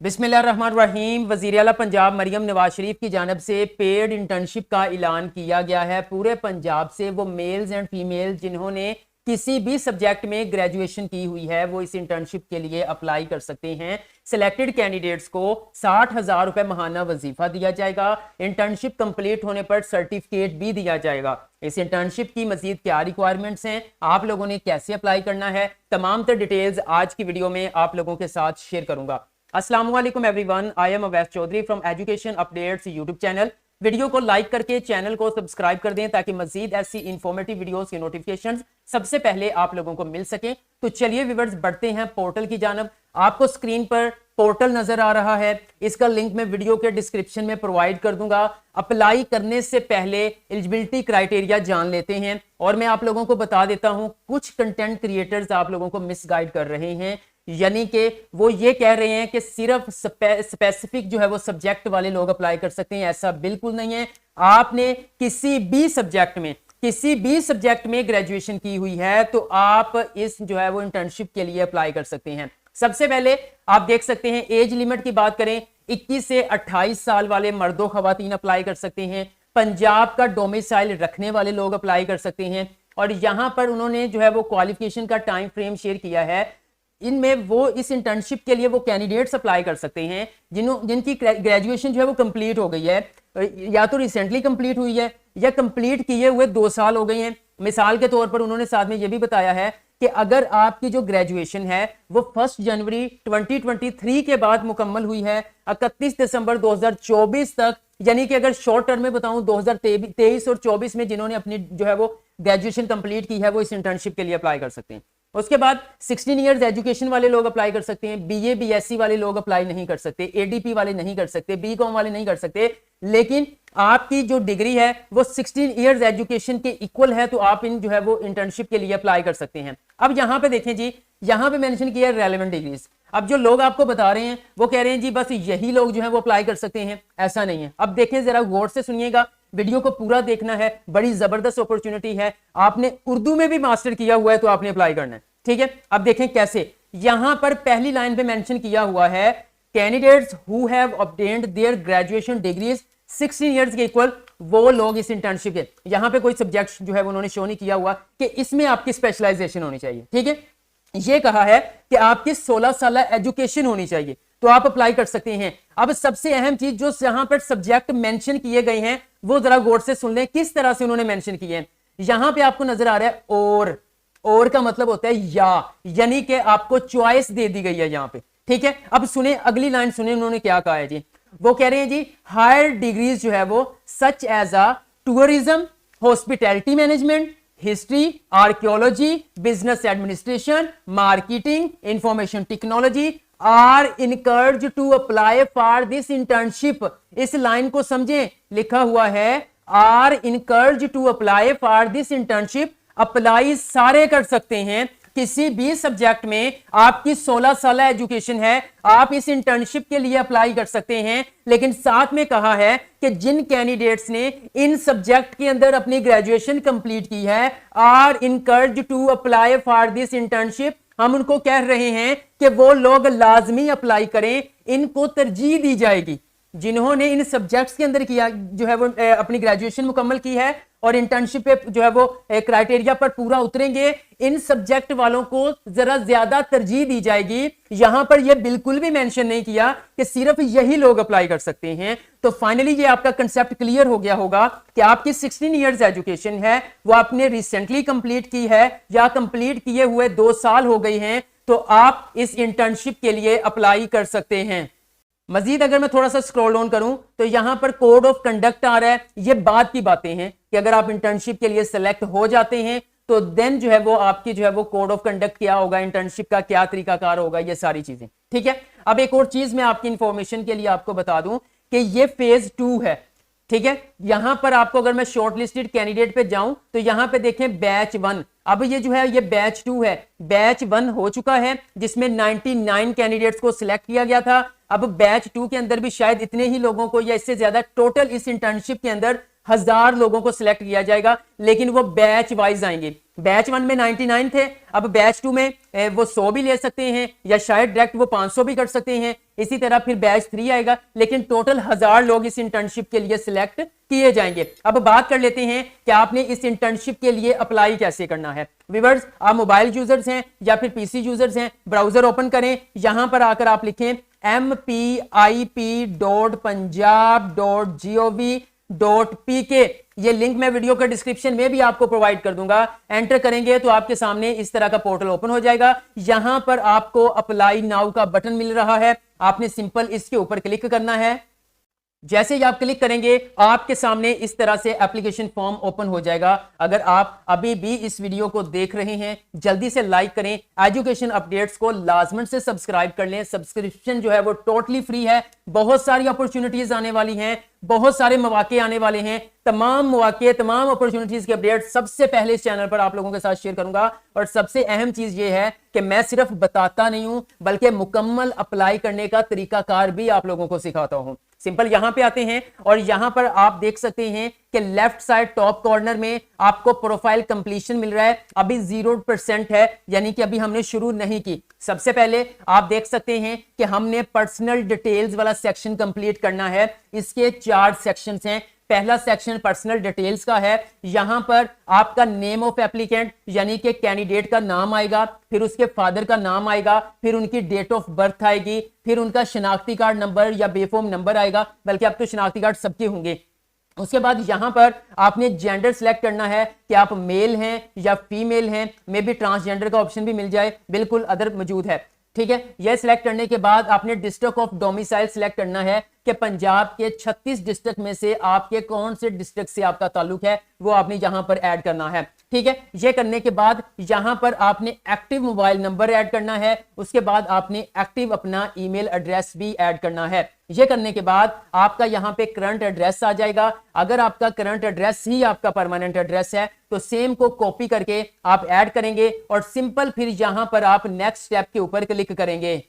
बिस्मिल्लाहिर्रहमानिर्रहीम। वज़ीर आला पंजाब मरियम नवाज शरीफ की जानब से पेड इंटर्नशिप का ऐलान किया गया है। पूरे पंजाब से वो मेल्स एंड फीमेल जिन्होंने किसी भी सब्जेक्ट में ग्रेजुएशन की हुई है वो इस इंटर्नशिप के लिए अप्लाई कर सकते हैं। सिलेक्टेड कैंडिडेट्स को 60,000 रुपए महाना वजीफा दिया जाएगा। इंटर्नशिप कंप्लीट होने पर सर्टिफिकेट भी दिया जाएगा। इस इंटर्नशिप की मजीद क्या रिक्वायरमेंट्स हैं, आप लोगों ने कैसे अप्लाई करना है, तमाम तर डिटेल्स आज की वीडियो में आप लोगों के साथ शेयर करूंगा। अस्सलाम वालेकुम everyone, I am Awais Chaudhry from Education Updates YouTube channel. Video को लाइक करके चैनल को सब्सक्राइब कर दें ताकि मजीद ऐसी इंफॉर्मेटिव वीडियोस के नोटिफिकेशंस सबसे पहले आप लोगों को मिल सके। तो चलिए व्यूअर्स बढ़ते हैं पोर्टल की जानब। आपको स्क्रीन पर पोर्टल नजर आ रहा है, इसका लिंक मैं वीडियो के डिस्क्रिप्शन में प्रोवाइड कर दूंगा। अप्लाई करने से पहले एलिजिबिलिटी क्राइटेरिया जान लेते हैं और मैं आप लोगों को बता देता हूं कुछ कंटेंट क्रिएटर्स आप लोगों को मिसगाइड कर रहे हैं, यानी कि वो ये कह रहे हैं कि सिर्फ स्पेसिफिक जो है वो सब्जेक्ट वाले लोग अप्लाई कर सकते हैं। ऐसा बिल्कुल नहीं है। आपने किसी भी सब्जेक्ट में ग्रेजुएशन की हुई है तो आप इस जो है वो इंटर्नशिप के लिए अप्लाई कर सकते हैं। सबसे पहले आप देख सकते हैं एज लिमिट की बात करें, 21 से 28 साल वाले मर्दों खवातीन अप्लाई कर सकते हैं। पंजाब का डोमिसाइल रखने वाले लोग अप्लाई कर सकते हैं। और यहां पर उन्होंने जो है वो क्वालिफिकेशन का टाइम फ्रेम शेयर किया है। इनमें वो इस इंटर्नशिप के लिए वो कैंडिडेट्स अप्लाई कर सकते हैं जिनकी ग्रेजुएशन जो है वो कंप्लीट हो गई है, या तो रिसेंटली कंप्लीट हुई है या कंप्लीट किए हुए 2 साल हो गए हैं। मिसाल के तौर पर उन्होंने साथ में ये भी बताया है कि अगर आपकी जो ग्रेजुएशन है वो 1 जनवरी 2023 के बाद मुकम्मल हुई है 31 दिसंबर 2024 तक, यानी कि अगर शॉर्ट टर्म में बताऊं 2023 और 24 में जिन्होंने अपनी जो है वो ग्रेजुएशन कंप्लीट की है वो इस इंटर्नशिप के लिए अप्लाई कर सकते हैं। उसके बाद 16 इयर्स एजुकेशन वाले लोग अप्लाई कर सकते हैं। बीए बीएससी वाले लोग अप्लाई नहीं कर सकते, एडीपी वाले नहीं कर सकते, बीकॉम वाले नहीं कर सकते। लेकिन आपकी जो डिग्री है वो 16 इयर्स एजुकेशन के इक्वल है तो आप इन जो है वो इंटर्नशिप के लिए अप्लाई कर सकते हैं। अब यहां पे देखें जी, यहां पे मेंशन किया है रेलेवेंट डिग्रीज। अब जो लोग आपको बता रहे हैं वो कह रहे हैं जी बस यही लोग जो है वो अप्लाई कर सकते हैं, ऐसा नहीं है। अब देखें जरा गौर से सुनिएगा, वीडियो को पूरा देखना है, बड़ी जबरदस्त अपॉर्चुनिटी है। आपने उर्दू में भी मास्टर किया हुआ है तो आपने अप्लाई करना है, ठीक है। अब देखें कैसे, यहां पर पहली लाइन पे मेंशन किया हुआ है candidates who have obtained their graduation degrees 16 years के इक्वल, वो लोग इस इंटर्नशिप के, यहां पे कोई सब्जेक्ट जो है उन्होंने शो नहीं किया हुआ कि इसमें आपकी स्पेशलाइजेशन होनी चाहिए, ठीक है। ये कहा है कि आपकी 16 साल एजुकेशन होनी चाहिए तो आप अप्लाई कर सकते हैं। अब सबसे अहम चीज जो यहां पर सब्जेक्ट मेंशन किए गए हैं वो जरा गौर से सुन लें किस तरह से उन्होंने मेंशन किए हैं। यहां पे आपको नजर आ रहा है और का मतलब होता है या, यानी कि आपको चॉइस दे दी गई है यहां पे, ठीक है। अब सुने अगली लाइन, सुने उन्होंने क्या कहा है जी। वो कह रहे हैं जी हायर डिग्रीज जो है वो such as a tourism, hospitality management, history, archaeology, business administration, marketing, information technology are encouraged to apply for this internship. इस लाइन को समझें, लिखा हुआ है are encouraged to apply for this internship. Apply सारे कर सकते हैं, किसी भी सब्जेक्ट में आपकी 16 साल एजुकेशन है आप इस इंटर्नशिप के लिए अप्लाई कर सकते हैं। लेकिन साथ में कहा है कि जिन कैंडिडेट्स ने इन सब्जेक्ट के अंदर अपनी ग्रेजुएशन कंप्लीट की है are encouraged to apply for this internship, हम उनको कह रहे हैं कि वो लोग लाजमी अप्लाई करें, इनको तरजीह दी जाएगी। जिन्होंने इन सब्जेक्ट्स के अंदर किया जो है वो अपनी ग्रेजुएशन मुकम्मल की है और इंटर्नशिप पे जो है वो क्राइटेरिया पर पूरा उतरेंगे, इन सब्जेक्ट वालों को जरा ज्यादा तरजीह दी जाएगी। यहां पर यह बिल्कुल भी मेंशन नहीं किया कि सिर्फ यही लोग अप्लाई कर सकते हैं। तो फाइनली ये आपका कंसेप्ट क्लियर हो गया होगा कि आपकी 16 इयर्स एजुकेशन है वो आपने रिसेंटली कंप्लीट की है या कंप्लीट किए हुए 2 साल हो गए हैं तो आप इस इंटर्नशिप के लिए अप्लाई कर सकते हैं। मजीद अगर मैं थोड़ा सा स्क्रॉल डाउन करूं तो यहां पर कोड ऑफ कंडक्ट आ रहा है। ये बात की बातें हैं कि अगर आप इंटर्नशिप के लिए सिलेक्ट हो जाते हैं तो देन जो है वो आपकी जो है वो कोड ऑफ कंडक्ट क्या होगा, इंटर्नशिप का क्या तरीकाकार होगा, ये सारी चीजें, ठीक है। अब एक और चीज मैं आपकी इंफॉर्मेशन के लिए आपको बता दूं कि ये फेज 2 है, ठीक है। यहां पर आपको अगर मैं शॉर्ट लिस्टेड कैंडिडेट पे जाऊं तो यहां पे देखें बैच 1, अब ये जो है ये बैच 2 है। बैच 1 हो चुका है जिसमें 99 कैंडिडेट्स को सिलेक्ट किया गया था। अब बैच 2 के अंदर भी शायद इतने ही लोगों को या इससे ज्यादा टोटल इस इंटर्नशिप के अंदर 1000 लोगों को सिलेक्ट किया जाएगा, लेकिन वो बैच वाइज आएंगे। बैच 1 में 99 थे, अब बैच 2 में वो 100 भी ले सकते हैं या शायद डायरेक्ट वो 500 भी कर सकते हैं। इसी तरह फिर बैच 3 आएगा, लेकिन टोटल 1000 लोग इस इंटर्नशिप के लिए सिलेक्ट किए जाएंगे। अब बात कर लेते हैं कि आपने इस इंटर्नशिप के लिए अप्लाई कैसे करना है। व्यूअर्स, आप मोबाइल यूजर्स हैं या फिर पीसी यूजर्स हैं, ब्राउजर ओपन करें, यहां पर आकर आप लिखें mpip.punjab.gov.pk। ये लिंक मैं वीडियो के डिस्क्रिप्शन में भी आपको प्रोवाइड कर दूंगा। एंटर करेंगे तो आपके सामने इस तरह का पोर्टल ओपन हो जाएगा। यहां पर आपको अप्लाई नाउ का बटन मिल रहा है, आपने सिंपल इसके ऊपर क्लिक करना है। जैसे ही आप क्लिक करेंगे आपके सामने इस तरह से एप्लीकेशन फॉर्म ओपन हो जाएगा। अगर आप अभी भी इस वीडियो को देख रहे हैं, जल्दी से लाइक करें, एजुकेशन अपडेट्स को लाजमन से सब्सक्राइब कर लें। सब्सक्रिप्शन जो है वो टोटली फ्री है। बहुत सारी अपॉर्चुनिटीज आने वाली हैं, बहुत सारे मौके आने वाले हैं। तमाम मौके, तमाम अपॉर्चुनिटीज के अपडेट सबसे पहले इस चैनल पर आप लोगों के साथ शेयर करूंगा। और सबसे अहम चीज ये है कि मैं सिर्फ बताता नहीं हूं, बल्कि मुकम्मल अप्लाई करने का तरीकाकार भी आप लोगों को सिखाता हूं। सिंपल यहां पे आते हैं और यहां पर आप देख सकते हैं कि लेफ्ट साइड टॉप कॉर्नर में आपको प्रोफाइल कंप्लीशन मिल रहा है। अभी 0% है, यानी कि अभी हमने शुरू नहीं की। सबसे पहले आप देख सकते हैं कि हमने पर्सनल डिटेल्स वाला सेक्शन कंप्लीट करना है। इसके 4 सेक्शंस हैं। पहला सेक्शन पर्सनल डिटेल्स का है। यहां पर आपका नेम ऑफ एप्लीकेंट यानी कि कैंडिडेट का नाम आएगा, फिर उसके फादर का नाम आएगा, फिर उनकी डेट ऑफ बर्थ आएगी, फिर उनका शनाख्ती कार्ड नंबर या बेफॉर्म नंबर आएगा, बल्कि अब तो शनाख्ती कार्ड सबके होंगे। उसके बाद यहां पर आपने जेंडर सिलेक्ट करना है कि आप मेल हैं या फीमेल हैं। मे बी ट्रांसजेंडर का ऑप्शन भी मिल जाए, बिल्कुल अदर मौजूद है। ठीक है, यह सिलेक्ट करने के बाद आपने डिस्ट्रिक्ट ऑफ डोमिसाइल सिलेक्ट करना है कि पंजाब के 36 डिस्ट्रिक्ट में से आपके कौन से डिस्ट्रिक्ट से आपका ताल्लुक है, वो आपने यहां पर ऐड करना है। ठीक है, यह करने के बाद यहां पर आपने एक्टिव मोबाइल नंबर ऐड करना है। उसके बाद आपने एक्टिव अपना ईमेल एड्रेस भी ऐड करना है। यह करने के बाद आपका यहां पे करंट एड्रेस आ जाएगा। अगर आपका करंट एड्रेस ही आपका परमानेंट एड्रेस है तो सेम को कॉपी करके आप ऐड करेंगे और सिंपल फिर यहां पर आप नेक्स्ट स्टेप के ऊपर क्लिक करेंगे।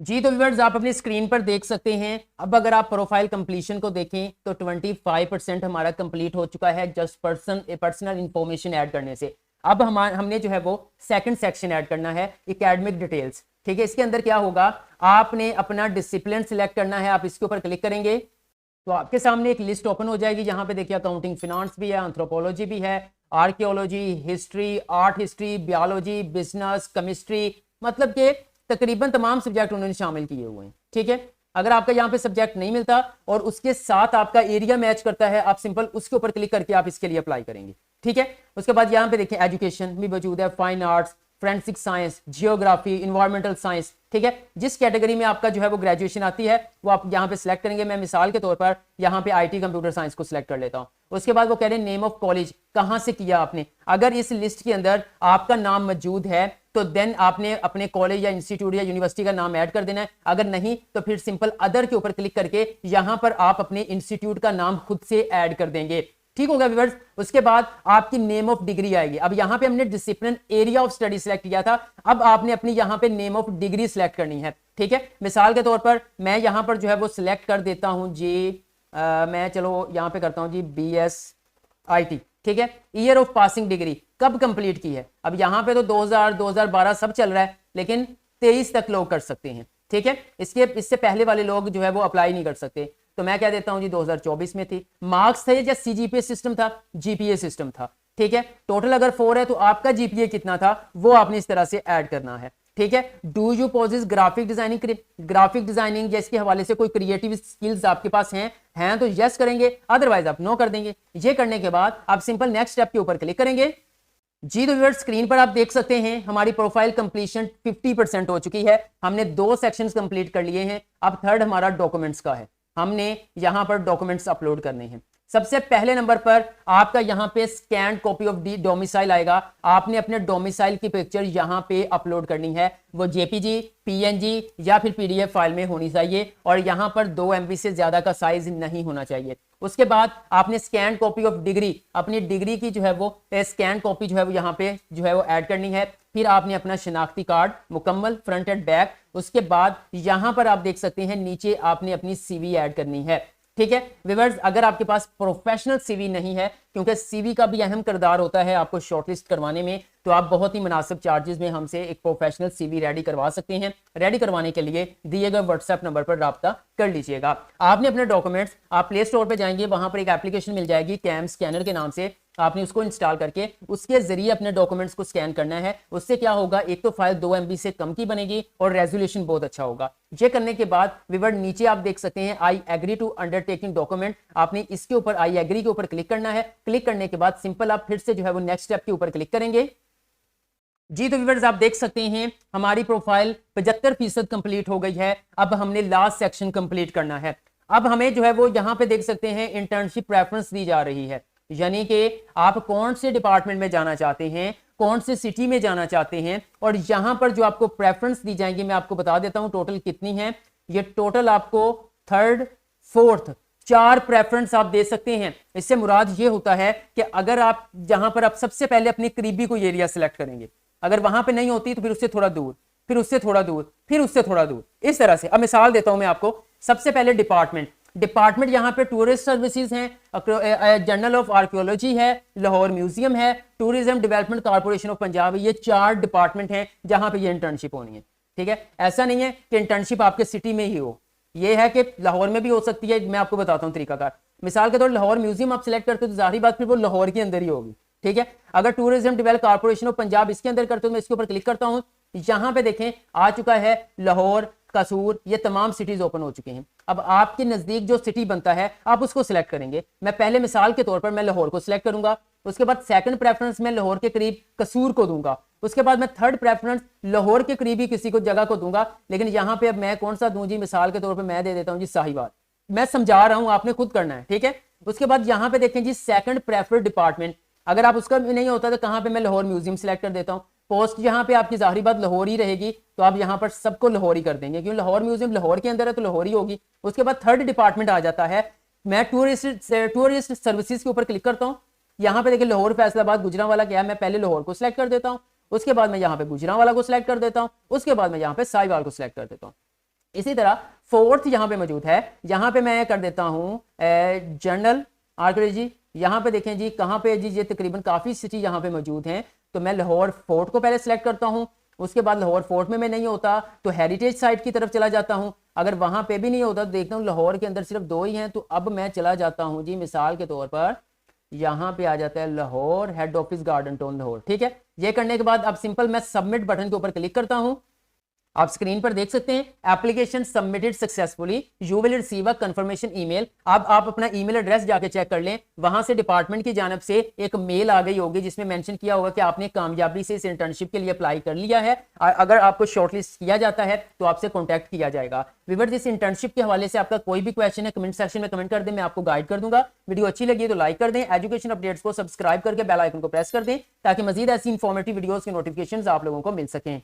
जी तो व्यूअर्स, आप अपनी स्क्रीन पर देख सकते हैं। अब अगर आप प्रोफाइल कंप्लीशन को देखें तो 25% हमारा कंप्लीट हो चुका है जस्ट पर्सनल इंफॉर्मेशन ऐड करने से। अब हमने जो है वो सेकंड सेक्शन ऐड करना है, एकेडमिक डिटेल्स। ठीक है, इसके अंदर क्या होगा, आपने अपना डिसिप्लिन सिलेक्ट करना है। आप इसके ऊपर क्लिक करेंगे तो आपके सामने एक लिस्ट ओपन हो जाएगी। यहाँ पे देखिए अकाउंटिंग फिनांस भी है, एंथ्रोपोलॉजी भी है, archaeology, history, art history, biology, business, chemistry, मतलब कि तकरीबन तमाम सब्जेक्ट उन्होंने शामिल किए हुए हैं। ठीक है, अगर आपका यहाँ पे सब्जेक्ट नहीं मिलता और उसके साथ आपका एरिया मैच करता है, आप सिंपल उसके ऊपर क्लिक करके आप इसके लिए अप्लाई करेंगे। ठीक है, उसके बाद यहाँ पे देखिए एजुकेशन भी मौजूद है, fine arts, forensic science, geography, environmental science. ठीक है, जिस कैटेगरी में आपका जो है वो ग्रेजुएशन आती है वो आप यहाँ पे सिलेक्ट करेंगे। मैं मिसाल के तौर पर यहाँ पे आईटी कंप्यूटर साइंस को सिलेक्ट कर लेता हूँ। उसके बाद वो कह रहे हैं नेम ऑफ कॉलेज, कहाँ से किया आपने। अगर इस लिस्ट के अंदर आपका नाम मौजूद है तो देन आपने अपने कॉलेज या इंस्टीट्यूट या यूनिवर्सिटी का नाम ऐड कर देना है। अगर नहीं तो फिर सिंपल अदर के ऊपर क्लिक करके यहां पर आप अपने इंस्टीट्यूट का नाम खुद से ऐड कर देंगे। ठीक होगा व्यूअर्स। उसके बाद आपकी नेम ऑफ डिग्री आएगी। अब यहां पे हमने discipline area of study select किया था, अब आपने अपनी यहां पे नेम ऑफ डिग्री सिलेक्ट करनी है। ठीक है, मिसाल के तौर पर मैं यहां पर जो है वो सिलेक्ट कर देता हूं जी, मैं चलो यहां पे करता हूं जी BSIT। ठीक है, ईयर ऑफ पासिंग डिग्री कब कंप्लीट की है। अब यहां पे तो 2000 2012 सब चल रहा है, लेकिन 23 तक लोग कर सकते हैं। ठीक है, इससे पहले वाले लोग जो है वो अप्लाई नहीं कर सकते। तो मैं क्या देता हूं जी 2024 में थी। मार्क्स थे या CGPA सिस्टम था, GPA सिस्टम था। ठीक है, टोटल अगर 4 है तो आपका GPA कितना था वो आपने इस तरह से ऐड करना है। ठीक है, do you possess graphic designing या इसके हवाले से कोई क्रिएटिव स्किल्स आपके पास हैं तो यस करेंगे, अदरवाइज आप नो कर देंगे। ये करने के बाद आप सिंपल नेक्स्ट स्टेप के ऊपर क्लिक करेंगे। जी तो व्यूअर्स, स्क्रीन पर आप देख सकते हैं हमारी प्रोफाइल कंप्लीशन 50% हो चुकी है। हमने 2 सेक्शंस कंप्लीट कर लिए हैं। अब थर्ड हमारा डॉक्यूमेंट्स का है। हमने यहां पर डॉक्यूमेंट्स अपलोड करने हैं। सबसे पहले नंबर पर आपका यहां पे scan copy of D domicile आएगा। आपने अपने डोमिसाइल की पिक्चर यहां पे अपलोड करनी है। वो JPG, PNG या फिर PDF फाइल में होनी चाहिए और यहां पर 2 MB से ज्यादा का साइज नहीं होना चाहिए। उसके बाद आपने स्कैन कॉपी ऑफ डिग्री, अपनी डिग्री की जो है वो स्कैन कॉपी जो है वो यहां पे जो है वो ऐड करनी है। फिर आपने अपना शनाख्ती कार्ड मुकम्मल फ्रंट एंड बैक। उसके बाद यहां पर आप देख सकते हैं नीचे आपने अपनी CV ऐड करनी है। ठीक है व्यूअर्स, अगर आपके पास प्रोफेशनल सीवी नहीं है, क्योंकि सीवी का भी अहम किरदार होता है आपको शॉर्टलिस्ट करवाने में, तो आप बहुत ही मुनासिब चार्जेस में हमसे एक प्रोफेशनल सीवी रेडी करवा सकते हैं। रेडी करवाने के लिए दिए गए व्हाट्सएप नंबर पर राब्ता कर लीजिएगा। आपने अपने डॉक्यूमेंट्स, आप प्ले स्टोर पर जाएंगे, वहां पर एक एप्लीकेशन मिल जाएगी कैम स्कैनर के नाम से, आपने उसको इंस्टॉल करके उसके जरिए अपने डॉक्यूमेंट्स को स्कैन करना है। उससे क्या होगा, एक तो फाइल 2 MB से कम की बनेगी और रेजोल्यूशन बहुत अच्छा होगा। ये करने के बाद व्यूअर नीचे आप देख सकते हैं I agree to undertaking document, आपने इसके ऊपर आई एग्री के ऊपर क्लिक करना है। क्लिक करने के बाद सिंपल आप फिर से जो है वो नेक्स्ट स्टेप के ऊपर क्लिक करेंगे। जी तो व्यूअर्स आप देख सकते हैं हमारी प्रोफाइल 75% कंप्लीट हो गई है। अब हमने लास्ट सेक्शन कंप्लीट करना है। अब हमें जो है वो यहाँ पे देख सकते हैं इंटर्नशिप प्रेफरेंस दी जा रही है, यानी कि आप कौन से डिपार्टमेंट में जाना चाहते हैं, कौन से सिटी में जाना चाहते हैं, और यहां पर जो आपको प्रेफरेंस दी जाएंगी मैं आपको बता देता हूं टोटल कितनी है। ये टोटल आपको 3rd 4th 4 प्रेफरेंस आप दे सकते हैं। इससे मुराद ये होता है कि अगर आप जहां पर आप सबसे पहले अपनी करीबी कोई एरिया सेलेक्ट करेंगे, अगर वहां पे नहीं होती तो फिर उससे थोड़ा दूर, फिर उससे थोड़ा दूर, फिर उससे थोड़ा दूर, इस तरह से। अब मिसाल देता हूं मैं आपको। सबसे पहले डिपार्टमेंट यहाँ पे टूरिस्ट सर्विसेज हैं, जर्नल ऑफ आर्कियोलॉजी है, लाहौर म्यूजियम है, tourism development corporation of Punjab, ये 4 डिपार्टमेंट हैं जहां पे ये इंटर्नशिप होनी है। ठीक है, ऐसा नहीं है कि इंटर्नशिप आपके सिटी में ही हो, ये है कि लाहौर में भी हो सकती है। मैं आपको बताता हूँ तरीकाकार। मिसाल के तौर लाहौर म्यूजियम आप सिलेक्ट करते हो तो जाहिर बात फिर वो लाहौर के अंदर ही होगी। ठीक है, अगर tourism develop corporation of Punjab इसके अंदर करते हो, मैं इसके ऊपर क्लिक करता हूं, यहां पे देखें आ चुका है लाहौर, कसूर, ये तमाम सिटीज ओपन हो चुके हैं। अब आपके नजदीक जो सिटी बनता है आप उसको सिलेक्ट करेंगे। मैं पहले मिसाल के तौर पर मैं लाहौर को सिलेक्ट करूंगा, उसके बाद सेकंड प्रेफरेंस में लाहौर के करीब कसूर को दूंगा, उसके बाद मैं थर्ड प्रेफरेंस लाहौर के करीब ही किसी को जगह को दूंगा। लेकिन यहां पे अब मैं कौन सा दूं जी, मिसाल के तौर पर मैं दे देता हूं जी साहिवाल। मैं समझा रहा हूं, आपने खुद करना है। ठीक है, उसके बाद यहां पे देखें जी सेकंड प्रेफर्ड डिपार्टमेंट, अगर आप उसका नहीं होता तो कहां पे मैं लाहौर म्यूजियम सिलेक्ट कर देता हूं। पोस्ट यहाँ पे आपकी जाहिर बात लाहौर ही रहेगी, तो आप यहाँ पर सबको लाहौर ही कर देंगे, क्योंकि लाहौर म्यूजियम लाहौर के अंदर है तो लाहौर ही होगी। उसके बाद थर्ड डिपार्टमेंट आ जाता है, मैं टूरिस्ट सर्विसेज के ऊपर क्लिक करता हूँ। यहाँ पे देखिए लाहौर फैसलाबाद गुजरांवाला क्या है, मैं पहले लाहौर को सिलेक्ट कर देता हूँ, उसके बाद मैं यहाँ पे गुजरांवाला को सिलेक्ट कर देता हूँ, उसके बाद मैं यहाँ पे साहिवाल को सिलेक्ट कर देता हूँ। इसी तरह फोर्थ यहाँ पे मौजूद है, यहाँ पे मैं कर देता हूँ जर्नल आर्कियोलॉजी। यहाँ पे देखें जी कहाँ पे जी, ये तकरीबन काफी सिटी यहाँ पे मौजूद हैं, तो मैं लाहौर फोर्ट को पहले सिलेक्ट करता हूँ। उसके बाद लाहौर फोर्ट में मैं नहीं होता तो हेरिटेज साइट की तरफ चला जाता हूँ। अगर वहां पे भी नहीं होता तो देखता हूँ लाहौर के अंदर सिर्फ 2 ही हैं, तो अब मैं चला जाता हूँ जी मिसाल के तौर पर यहाँ पे आ जाता है Lahore head office garden town Lahore. ठीक है, ये करने के बाद अब सिंपल मैं सबमिट बटन के ऊपर क्लिक करता हूँ। आप स्क्रीन पर देख सकते हैं application submitted successfully, you will receive a confirmation email. अब आप अपना ईमेल एड्रेस जाके चेक कर लें, वहां से डिपार्टमेंट की जानिब से एक मेल आ गई होगी जिसमें मेंशन किया होगा कि आपने कामयाबी से इस इंटर्नशिप के लिए अप्लाई कर लिया है। अगर आपको शॉर्टलिस्ट किया जाता है तो आपसे कॉन्टैक्ट किया जाएगा। व्यूअर्स, इस इंटर्नशिप के हवाले से आपका कोई भी क्वेश्चन है कमेंट सेक्शन में कमेंट कर दें, मैं आपको गाइड कर दूंगा। वीडियो अच्छी लगी तो लाइक कर दें, एजुकेशन अपडेट्स को सब्सक्राइब करके बेल आइकन को प्रेस कर दें ताकि मजीद ऐसी इंफॉर्मेटिव वीडियोस के नोटिफिकेशन आप लोगों को मिल सकें।